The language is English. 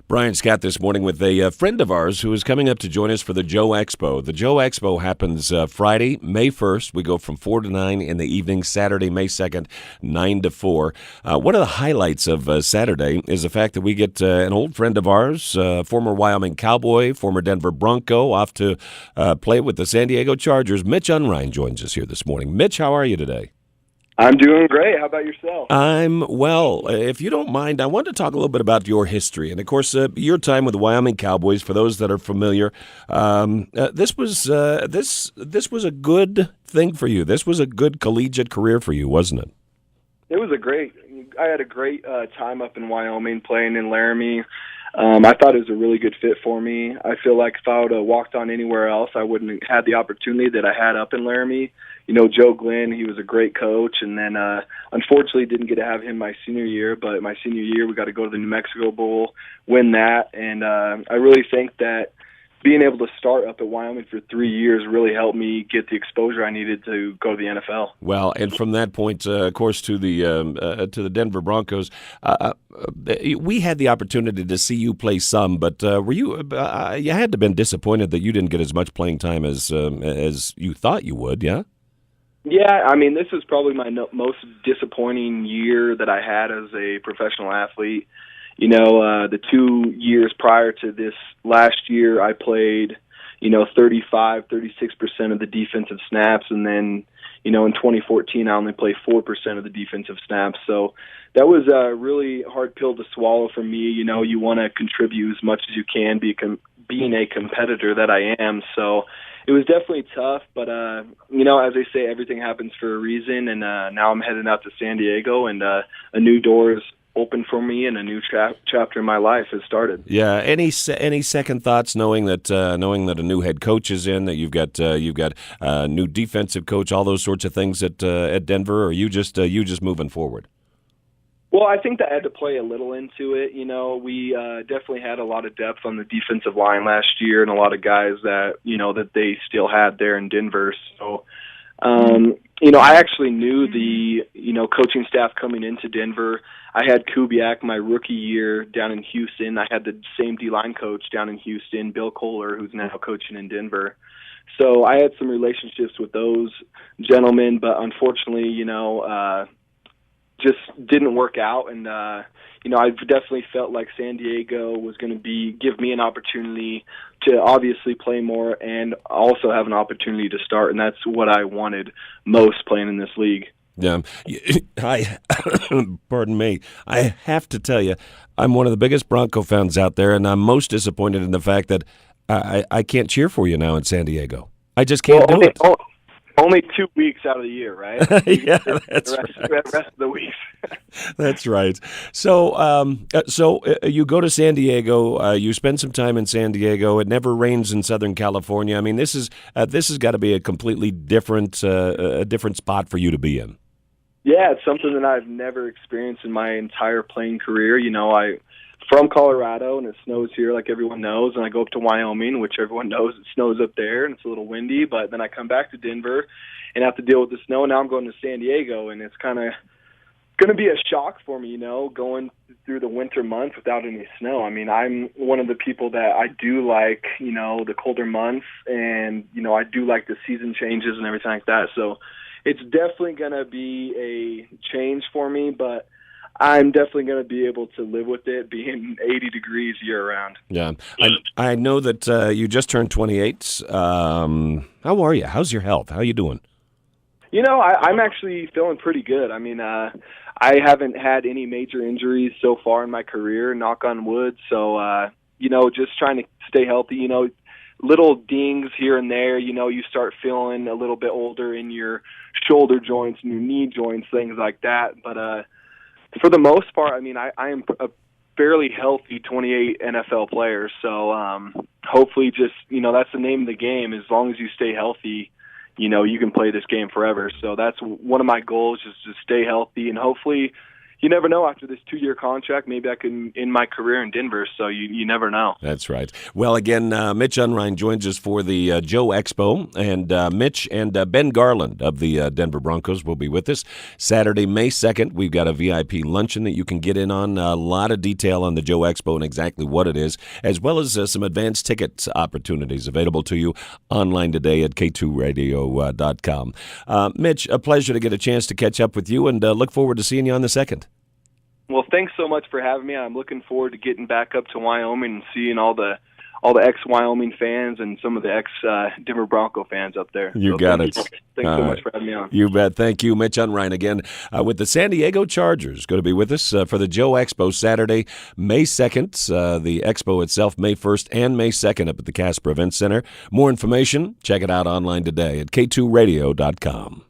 Brian Scott this morning with a friend of ours who is coming up to join us for the Joe Expo. The Joe Expo happens Friday, May 1st. We go from 4 to 9 in the evening, Saturday, May 2nd, 9 to 4. One of the highlights of Saturday is the fact that we get an old friend of ours, former Wyoming Cowboy, former Denver Bronco, off to play with the San Diego Chargers. Mitch Unrein joins us here this morning. Mitch, how are you today? I'm doing great. How about yourself? I'm well. If you don't mind, I want to talk a little bit about your history, and of course, your time with the Wyoming Cowboys. For those that are familiar, this was a good thing for you. This was a good collegiate career for you, wasn't it? It was I had a great time up in Wyoming playing in Laramie. I thought it was a really good fit for me. I feel like if I would have walked on anywhere else, I wouldn't have had the opportunity that I had up in Laramie. You know, Joe Glenn, he was a great coach, and then unfortunately didn't get to have him my senior year, but my senior year we got to go to the New Mexico Bowl, win that, and I really think that being able to start up at Wyoming for 3 years really helped me get the exposure I needed to go to the NFL. Well, and from that point, of course, to the Denver Broncos, we had the opportunity to see you play some, but were you? You had to have been disappointed that you didn't get as much playing time as you thought you would, yeah? Yeah, I mean, this is probably my most disappointing year that I had as a professional athlete. You know, the 2 years prior to this last year, I played, 36% of the defensive snaps. And then, in 2014, I only played 4% of the defensive snaps. So that was a really hard pill to swallow for me. You want to contribute as much as you can, being a competitor that I am. So it was definitely tough, but, as they say, everything happens for a reason. And now I'm heading out to San Diego, and a new door is open for me, and a new chapter in my life has started. Yeah. Any second thoughts, knowing that a new head coach is in, that you've got a new defensive coach, all those sorts of things at Denver, or are you just moving forward? Well, I think that I had to play a little into it. We definitely had a lot of depth on the defensive line last year, and a lot of guys that that they still had there in Denver. So, I actually knew the coaching staff coming into Denver. I had Kubiak my rookie year down in Houston. I had the same D-line coach down in Houston, Bill Kohler, who's now coaching in Denver. So I had some relationships with those gentlemen, but unfortunately, just didn't work out. And, I definitely felt like San Diego was going to give me an opportunity to obviously play more and also have an opportunity to start. And that's what I wanted most playing in this league. Yeah, pardon me. I have to tell you, I'm one of the biggest Bronco fans out there, and I'm most disappointed in the fact that I can't cheer for you now in San Diego. I just can't do it. Only 2 weeks out of the year, right? Yeah, that's right. The rest of the weeks. That's right. So, you go to San Diego. You spend some time in San Diego. It never rains in Southern California. I mean, this has got to be a completely different spot for you to be in. Yeah, it's something that I've never experienced in my entire playing career. I'm from Colorado, and it snows here like everyone knows, and I go up to Wyoming, which everyone knows it snows up there, and it's a little windy, but then I come back to Denver and have to deal with the snow, and now I'm going to San Diego, and it's kind of going to be a shock for me, going through the winter months without any snow. I mean, I'm one of the people that I do like, the colder months, and, I do like the season changes and everything like that, so it's definitely going to be a change for me, but I'm definitely going to be able to live with it being 80 degrees year-round. Yeah. I know that you just turned 28. How are you? How's your health? How are you doing? I'm actually feeling pretty good. I mean, I haven't had any major injuries so far in my career, knock on wood. So, just trying to stay healthy, little dings here and there, you start feeling a little bit older in your shoulder joints and your knee joints, things like that. But for the most part, I mean, I am a fairly healthy 28 NFL player. So hopefully just, that's the name of the game. As long as you stay healthy, you can play this game forever. So that's one of my goals, is to stay healthy and hopefully, you never know. After this 2-year contract, maybe I can end my career in Denver. So you never know. That's right. Well, again, Mitch Unrein joins us for the Joe Expo, and Mitch and Ben Garland of the Denver Broncos will be with us Saturday, May 2nd. We've got a VIP luncheon that you can get in on. A lot of detail on the Joe Expo and exactly what it is, as well as some advanced ticket opportunities available to you online today at k2radio.com. Mitch, a pleasure to get a chance to catch up with you, and look forward to seeing you on the 2nd. Well, thanks so much for having me. I'm looking forward to getting back up to Wyoming and seeing all the ex-Wyoming fans and some of the ex-Denver Bronco fans up there. You got it. Thanks so much for having me on. You bet. Thank you, Mitch Unrein, again with the San Diego Chargers. Going to be with us for the Joe Expo Saturday, May 2nd. The Expo itself, May 1st and May 2nd up at the Casper Event Center. More information, check it out online today at k2radio.com.